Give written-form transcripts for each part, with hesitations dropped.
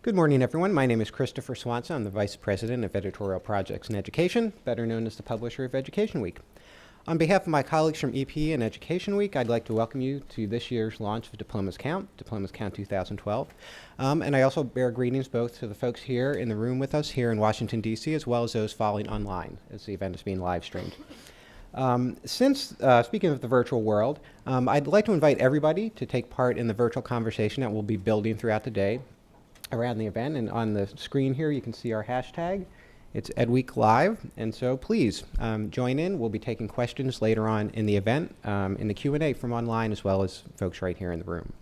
Good morning, everyone. My name is Christopher Swanson. I'm the Vice President of Editorial Projects and Education, better known as the publisher of Education Week. On behalf of my colleagues from EPE and Education Week, I'd like to welcome you to this year's launch of Diplomas Count 2012. And I also bear greetings both to the folks here in the room with us here in Washington, D.C., as well as those following online, as the event is being live streamed. Speaking of the virtual world, I'd like to invite everybody to take part in the virtual conversation that we'll be building throughout the day around the event. And on the screen here, you can see our hashtag. It's EdWeek Live, and so please join in. We'll be taking questions later on in the event, in the Q&A from online, as well as folks right here in the room.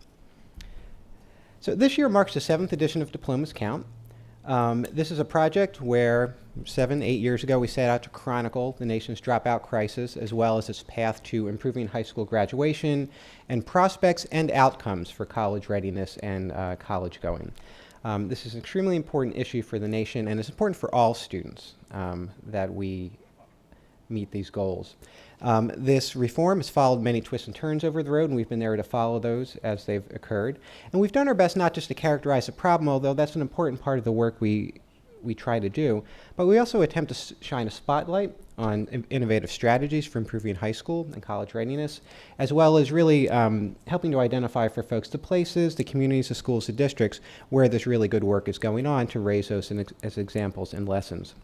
So this year marks the 7th edition of Diplomas Count. This is a project where 7-8 years ago we set out to chronicle the nation's dropout crisis, as well as its path to improving high school graduation and prospects and outcomes for college readiness and college going. This is an extremely important issue for the nation, and it's important for all students that we meet these goals. This reform has followed many twists and turns over the road, and we've been there to follow those as they've occurred. And we've done our best not just to characterize the problem, although that's an important part of the work we try to do, but we also attempt to shine a spotlight on innovative strategies for improving high school and college readiness, as well as really helping to identify for folks the places, the communities, the schools, the districts where this really good work is going on to raise those as examples and lessons.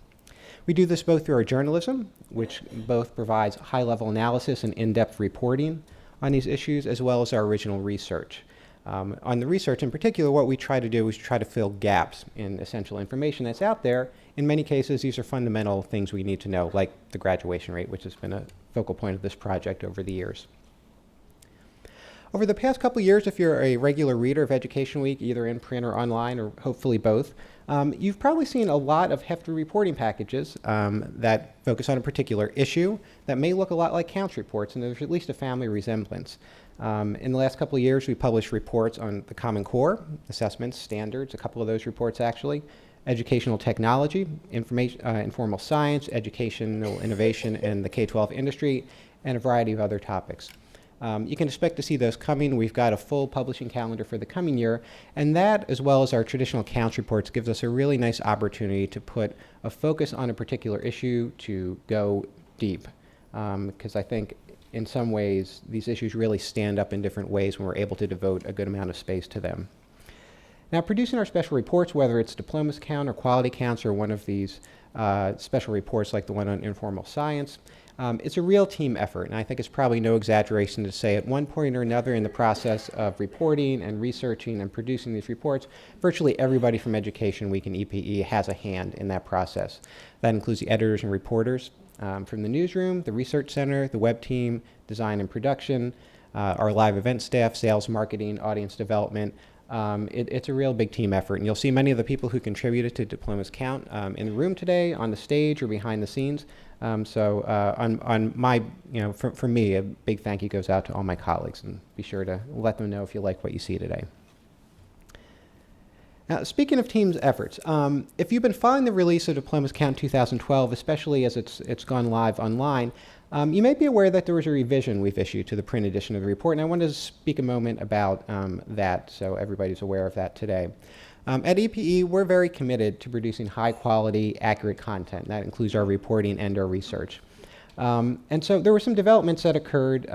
We do this both through our journalism, which both provides high-level analysis and in-depth reporting on these issues, as well as our original research. On the research in particular, what we try to do is try to fill gaps in essential information that's out there. In many cases, these are fundamental things we need to know, like the graduation rate, which has been a focal point of this project over the years. Over the past couple of years, if you're a regular reader of Education Week, either in print or online, or hopefully both, you've probably seen a lot of hefty reporting packages that focus on a particular issue that may look a lot like counts reports, and there's at least a family resemblance. In the last couple of years, we published reports on the Common Core, assessments, standards, a couple of those reports actually, educational technology, informal science, educational innovation, and the K-12 industry, and a variety of other topics. You can expect to see those coming. We've got a full publishing calendar for the coming year, and that, as well as our traditional counts reports, gives us a really nice opportunity to put a focus on a particular issue, to go deep, because I think in some ways these issues really stand up in different ways when we're able to devote a good amount of space to them. Now, producing our special reports, whether it's Diplomas Count or Quality Counts or one of these special reports like the one on informal science, it's a real team effort, and I think it's probably no exaggeration to say at one point or another in the process of reporting and researching and producing these reports, virtually everybody from Education Week and EPE has a hand in that process. That includes the editors and reporters from the newsroom, the research center, the web team, design and production, our live event staff, sales, marketing, audience development. It's a real big team effort, and you'll see many of the people who contributed to Diplomas Count in the room today, on the stage, or behind the scenes. On my, for me, a big thank you goes out to all my colleagues, and be sure to let them know if you like what you see today. Now, speaking of teams' efforts, if you've been following the release of Diplomas Count 2012, especially as it's gone live online, you may be aware that there was a revision we've issued to the print edition of the report, and I wanted to speak a moment about that so everybody's aware of that today. At EPE, we're very committed to producing high-quality, accurate content. That includes our reporting and our research. And so there were some developments that occurred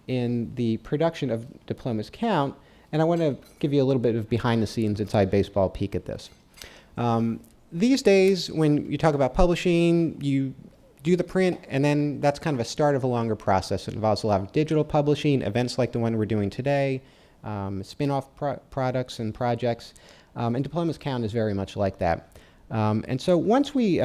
in the production of Diplomas Count, and I want to give you a little bit of behind-the-scenes, inside baseball peek at this. These days, when you talk about publishing, you do the print, and then that's kind of a start of a longer process. It involves a lot of digital publishing, events like the one we're doing today, spin-off products and projects, and Diplomas Count is very much like that. And so once we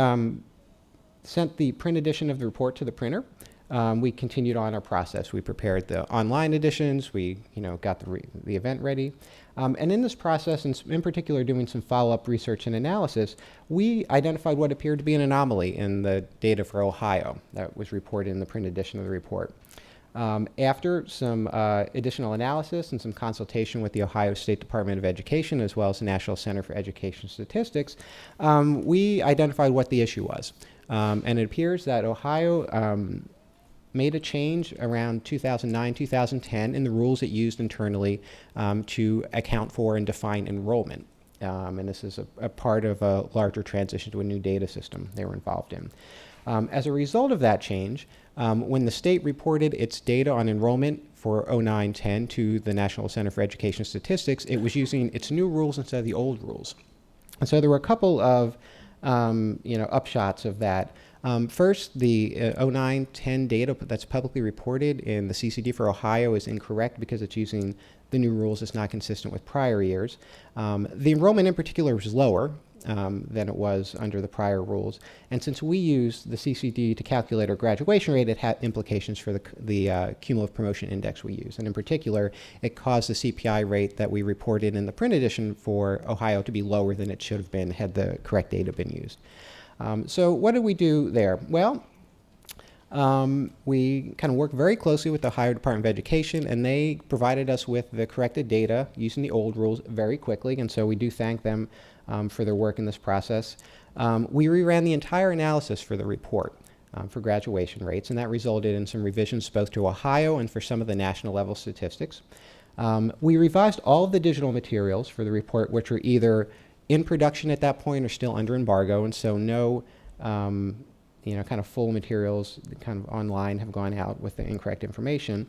sent the print edition of the report to the printer, we continued on our process. We prepared the online editions, we got the event ready, and in this process, and in particular doing some follow-up research and analysis, we identified what appeared to be an anomaly in the data for Ohio that was reported in the print edition of the report. After some additional analysis and some consultation with the Ohio State Department of Education, as well as the National Center for Education Statistics, we identified what the issue was. And it appears that Ohio made a change around 2009, 2010 in the rules it used internally to account for and define enrollment. And this is a part of a larger transition to a new data system they were involved in. As a result of that change, when the state reported its data on enrollment for 09-10 to the National Center for Education Statistics, it was using its new rules instead of the old rules. And so there were a couple of upshots of that. First, the 09-10 data that's publicly reported in the CCD for Ohio is incorrect because it's using the new rules. It's not consistent with prior years. The enrollment in particular was lower than it was under the prior rules. And since we use the CCD to calculate our graduation rate, it had implications for the cumulative promotion index we use. And in particular, it caused the CPI rate that we reported in the print edition for Ohio to be lower than it should have been had the correct data been used. So what did we do there? Well, we kind of worked very closely with the Ohio Department of Education, and they provided us with the corrected data using the old rules very quickly, and so we do thank them for their work in this process. We reran the entire analysis for the report for graduation rates, and that resulted in some revisions both to Ohio and for some of the national level statistics. We revised all of the digital materials for the report, which were either in production at that point or still under embargo, and so no kind of full materials kind of online have gone out with the incorrect information.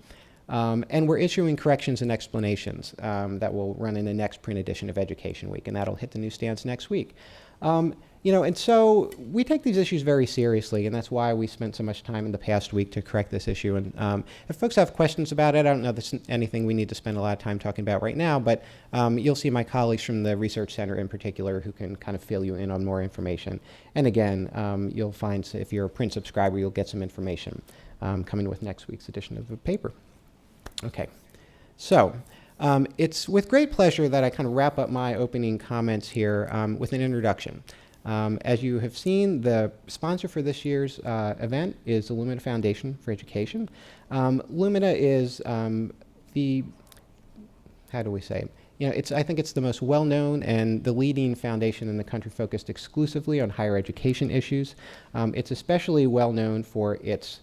And we're issuing corrections and explanations that will run in the next print edition of Education Week, and that'll hit the newsstands next week. And so we take these issues very seriously, and that's why we spent so much time in the past week to correct this issue. And if folks have questions about it, I don't know if there's anything we need to spend a lot of time talking about right now, but you'll see my colleagues from the Research Center in particular who can kind of fill you in on more information. And again, you'll find, if you're a print subscriber, you'll get some information coming with next week's edition of the paper. Okay, so it's with great pleasure that I kind of wrap up my opening comments here with an introduction. As you have seen, the sponsor for this year's event is the Lumina Foundation for Education. Lumina is how do we say? I think it's the most well-known and the leading foundation in the country focused exclusively on higher education issues. It's especially well-known for its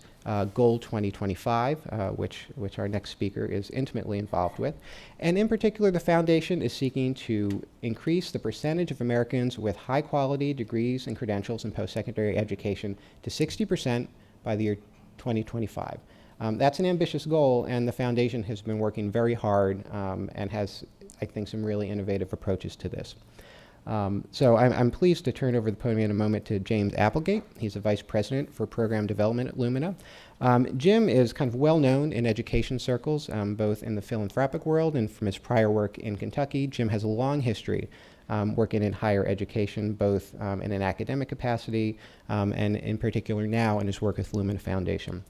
Goal 2025, which our next speaker is intimately involved with. And in particular, the foundation is seeking to increase the percentage of Americans with high quality degrees and credentials in post-secondary education to 60% by the year 2025. That's an ambitious goal, and the foundation has been working very hard and has, I think, some really innovative approaches to this. So I'm pleased to turn over the podium in a moment to James Applegate. He's a vice president for program development at Lumina. Jim is kind of well known in education circles, both in the philanthropic world and from his prior work in Kentucky. Jim has a long history working in higher education, both in an academic capacity and in particular now in his work with Lumina Foundation.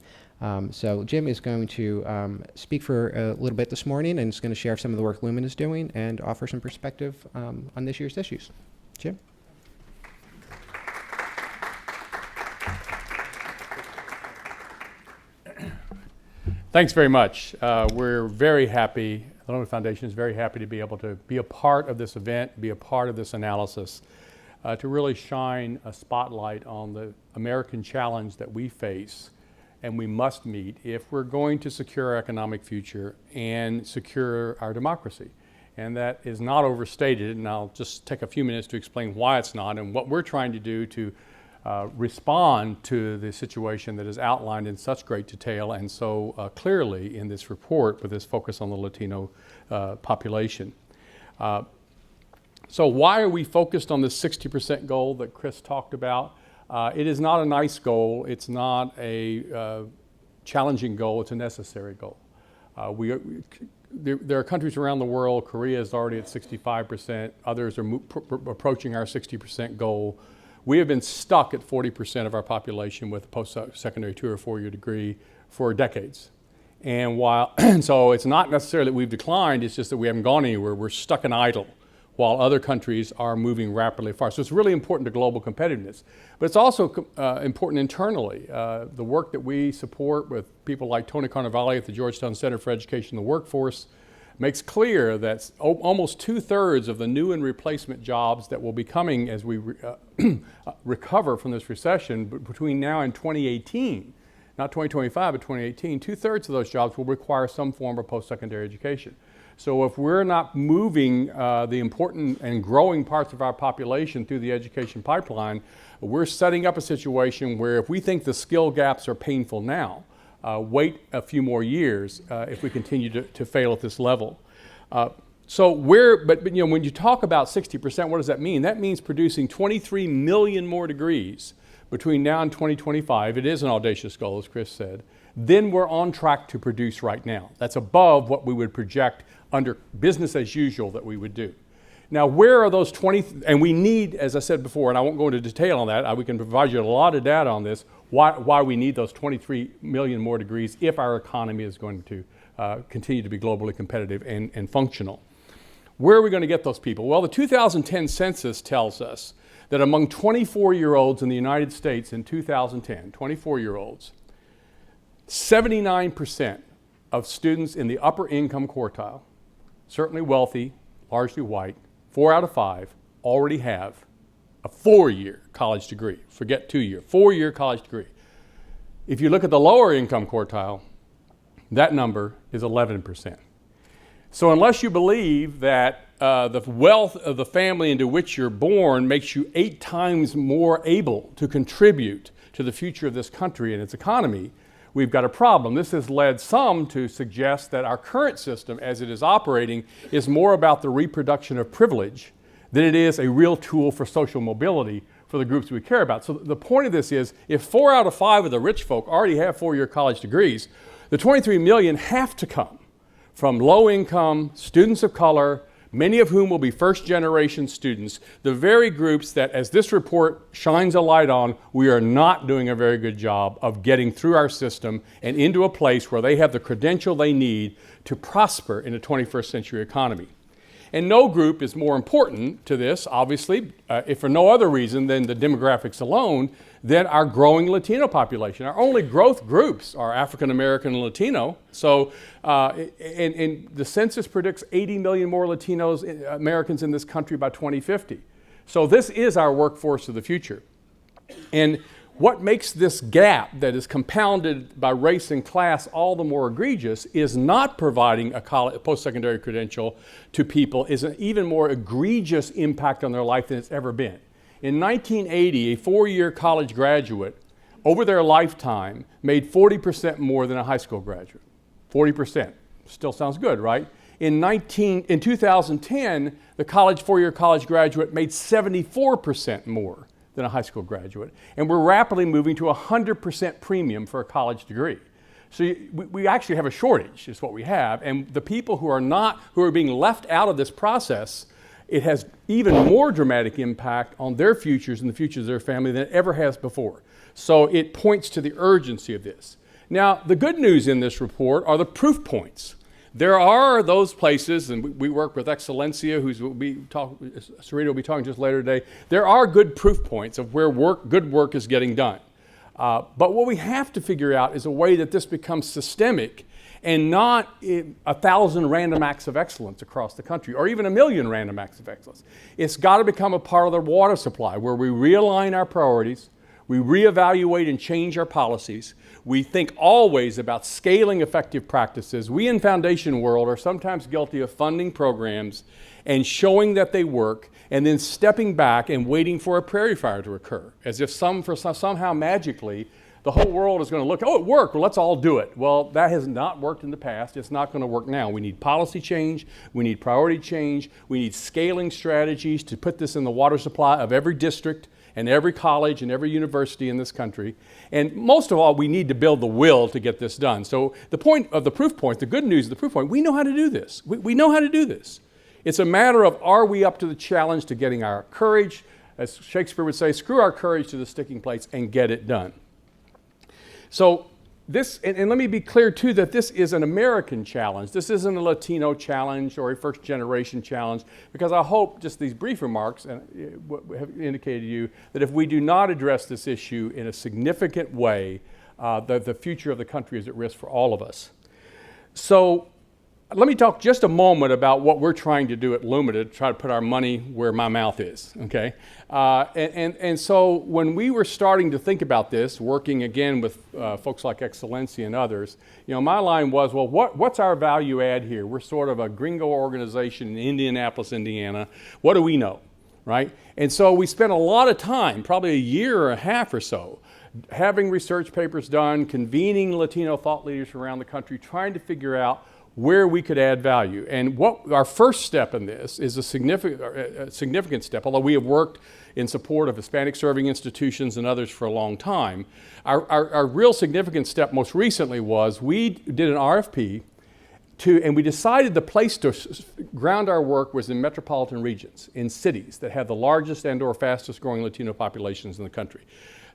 So Jim is going to speak for a little bit this morning and is going to share some of the work Lumina is doing and offer some perspective on this year's issues. Jim? Thanks very much. We're very happy, the Lumina Foundation is very happy to be able to be a part of this event, be a part of this analysis, to really shine a spotlight on the American challenge that we face and we must meet if we're going to secure our economic future and secure our democracy. And that is not overstated, and I'll just take a few minutes to explain why it's not and what we're trying to do to respond to the situation that is outlined in such great detail and so clearly in this report with this focus on the Latino population. So why are we focused on this 60% goal that Chris talked about? It is not a nice goal. It's not a challenging goal. It's a necessary goal. There are countries around the world. Korea is already at 65%. Others are approaching our 60% goal. We have been stuck at 40% of our population with a post-secondary 2 or 4 year degree for decades. And so it's not necessarily that we've declined, it's just that we haven't gone anywhere. We're stuck and idle while other countries are moving rapidly far. So it's really important to global competitiveness. But it's also important internally. The work that we support with people like Tony Carnevale at the Georgetown Center for Education and the Workforce makes clear that almost 2/3 of the new and replacement jobs that will be coming as we recover from this recession between now and 2018, not 2025, but 2018, 2/3 of those jobs will require some form of post-secondary education. So if we're not moving the important and growing parts of our population through the education pipeline, we're setting up a situation where if we think the skill gaps are painful now, wait a few more years if we continue to fail at this level. But you know, when you talk about 60%, what does that mean? That means producing 23 million more degrees between now and 2025. It is an audacious goal, as Chris said. Then we're on track to produce right now. That's above what we would project under business as usual that we would do. Now, where are those 20, and we need, as I said before, and I won't go into detail on that, we can provide you a lot of data on this, why we need those 23 million more degrees if our economy is going to continue to be globally competitive and functional. Where are we going to get those people? Well, the 2010 census tells us that among 24-year-olds in the United States in 2010, 24-year-olds, 79% of students in the upper income quartile, certainly wealthy, largely white, 4 out of 5 already have a 4-year college degree. Forget 2-year, 4-year college degree. If you look at the lower income quartile, that number is 11%. So unless you believe that the wealth of the family into which you're born makes you 8 times more able to contribute to the future of this country and its economy, we've got a problem. This has led some to suggest that our current system, as it is operating, is more about the reproduction of privilege than it is a real tool for social mobility for the groups we care about. So the point of this is, if 4 out of 5 of the rich folk already have 4-year college degrees, the 23 million have to come from low income, students of color, many of whom will be first-generation students, the very groups that, as this report shines a light on, we are not doing a very good job of getting through our system and into a place where they have the credential they need to prosper in a 21st century economy. And no group is more important to this, obviously, if for no other reason than the demographics alone, than our growing Latino population. Our only growth groups are African American and Latino. So, and the census predicts 80 million more Latinos, Americans in this country by 2050. So this is our workforce of the future. And what makes this gap that is compounded by race and class all the more egregious is not providing a post-secondary credential to people is an even more egregious impact on their life than it's ever been. In 1980, a 4-year college graduate over their lifetime made 40% more than a high school graduate. 40%. Still sounds good, right? In 2010, the 4-year college graduate made 74% more than a high school graduate. And we're rapidly moving to 100% premium for a college degree. So we actually have a shortage, is what we have. And the people who are being left out of this process, it has even more dramatic impact on their futures and the futures of their family than it ever has before. So it points to the urgency of this. Now, the good news in this report are the proof points. There are those places, and we work with Excelencia, Sarita will be talking just later today. There are good proof points of where good work is getting done. But what we have to figure out is a way that this becomes systemic and not 1,000 random acts of excellence across the country, or even 1,000,000 random acts of excellence. It's got to become a part of the water supply where we realign our priorities, we reevaluate and change our policies. We think always about scaling effective practices. We in Foundation World are sometimes guilty of funding programs and showing that they work and then stepping back and waiting for a prairie fire to occur, as if somehow magically the whole world is going to look, oh, it worked, well, let's all do it. Well, that has not worked in the past. It's not going to work now. We need policy change. We need priority change. We need scaling strategies to put this in the water supply of every district and every college and every university in this country. And most of all, we need to build the will to get this done. So the point of the proof point, the good news of the proof point, we know how to do this. We know how to do this. It's a matter of, are we up to the challenge to getting our courage, as Shakespeare would say, screw our courage to the sticking plates and get it done. So this, and let me be clear too, that this is an American challenge. This isn't a Latino challenge or a first generation challenge, because I hope just these brief remarks have indicated to you that if we do not address this issue in a significant way, the future of the country is at risk for all of us. So let me talk just a moment about what we're trying to do at Lumina to try to put our money where my mouth is, okay? And so when we were starting to think about this, working again with folks like Excellencia and others, you know, my line was, well, what's our value add here? We're sort of a gringo organization in Indianapolis, Indiana. What do we know, right? And so we spent a lot of time, probably a year or a half or so, having research papers done, convening Latino thought leaders around the country, trying to figure out where we could add value. And what our first step in this is a significant step, although we have worked in support of Hispanic serving institutions and others for a long time. Our real significant step most recently was we did an RFP and we decided the place to ground our work was in metropolitan regions, in cities that have the largest and or fastest growing Latino populations in the country.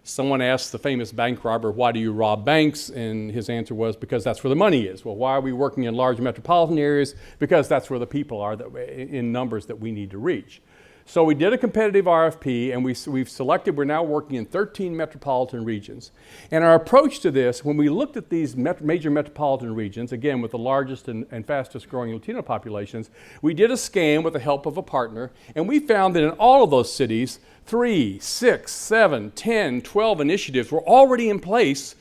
Someone asked the famous bank robber, why do you rob banks? And his answer was, because that's where the money is. Well, why are we working in large metropolitan areas? Because that's where the people are in numbers that we need to reach. So we did a competitive RFP, and we've selected, we're now working in 13 metropolitan regions. And our approach to this, when we looked at these major metropolitan regions, again, with the largest and fastest growing Latino populations, we did a scan with the help of a partner, and we found that in all of those cities, 3, 6, 7, 10, 12 initiatives were already in place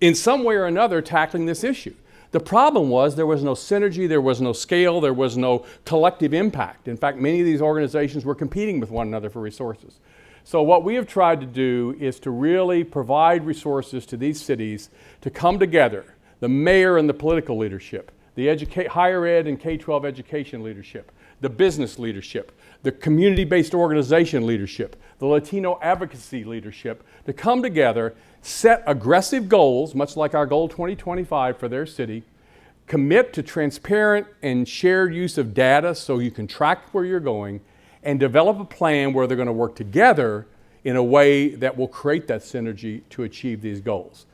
in some way or another tackling this issue. The problem was there was no synergy, there was no scale, there was no collective impact. In fact, many of these organizations were competing with one another for resources. So what we have tried to do is to really provide resources to these cities to come together, the mayor and the political leadership, the higher ed and K-12 education leadership, the business leadership, the community-based organization leadership, the Latino advocacy leadership, to come together, set aggressive goals, much like our goal 2025 for their city, commit to transparent and shared use of data so you can track where you're going, and develop a plan where they're going to work together in a way that will create that synergy to achieve these goals.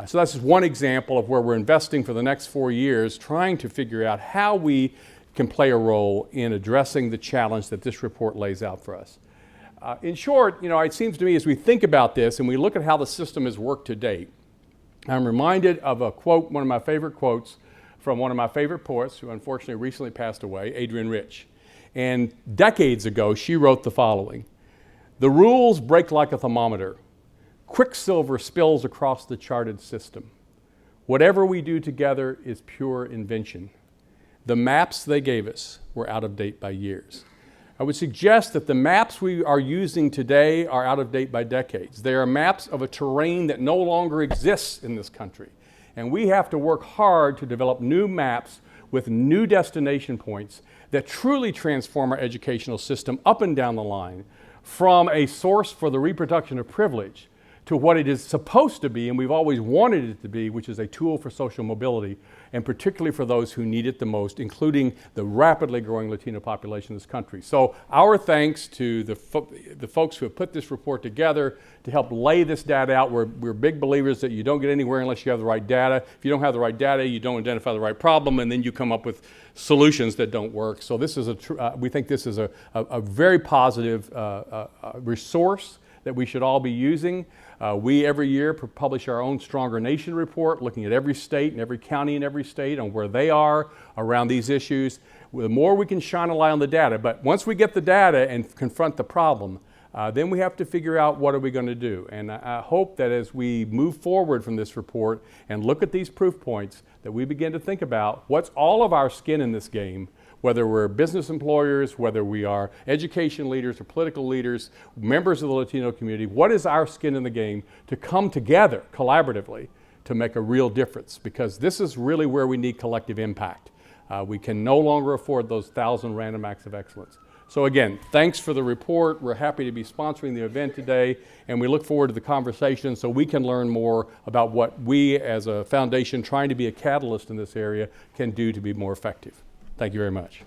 So that's just one example of where we're investing for the next 4 years, trying to figure out how we can play a role in addressing the challenge that this report lays out for us. In short, you know, it seems to me as we think about this and we look at how the system has worked to date, I'm reminded of a quote, one of my favorite quotes from one of my favorite poets who unfortunately recently passed away, Adrienne Rich. And decades ago, she wrote the following: "The rules break like a thermometer. Quicksilver spills across the charted system. Whatever we do together is pure invention. The maps they gave us were out of date by years." I would suggest that the maps we are using today are out of date by decades. They are maps of a terrain that no longer exists in this country. And we have to work hard to develop new maps with new destination points that truly transform our educational system up and down the line, from a source for the reproduction of privilege to what it is supposed to be, and we've always wanted it to be, which is a tool for social mobility, and particularly for those who need it the most, including the rapidly growing Latino population in this country. So our thanks to the folks who have put this report together to help lay this data out. We're big believers that you don't get anywhere unless you have the right data. If you don't have the right data, you don't identify the right problem, and then you come up with solutions that don't work. So this is we think this is a very positive resource that we should all be using. We every year publish our own Stronger Nation report, looking at every state and every county in every state on where they are around these issues. The more we can shine a light on the data, but once we get the data and confront the problem, then we have to figure out what are we going to do. And I hope that as we move forward from this report and look at these proof points, that we begin to think about what's all of our skin in this game, whether we're business employers, whether we are education leaders or political leaders, members of the Latino community, what is our skin in the game to come together collaboratively to make a real difference? Because this is really where we need collective impact. We can no longer afford those 1,000 random acts of excellence. So again, thanks for the report. We're happy to be sponsoring the event today, and we look forward to the conversation so we can learn more about what we as a foundation trying to be a catalyst in this area can do to be more effective. Thank you very much.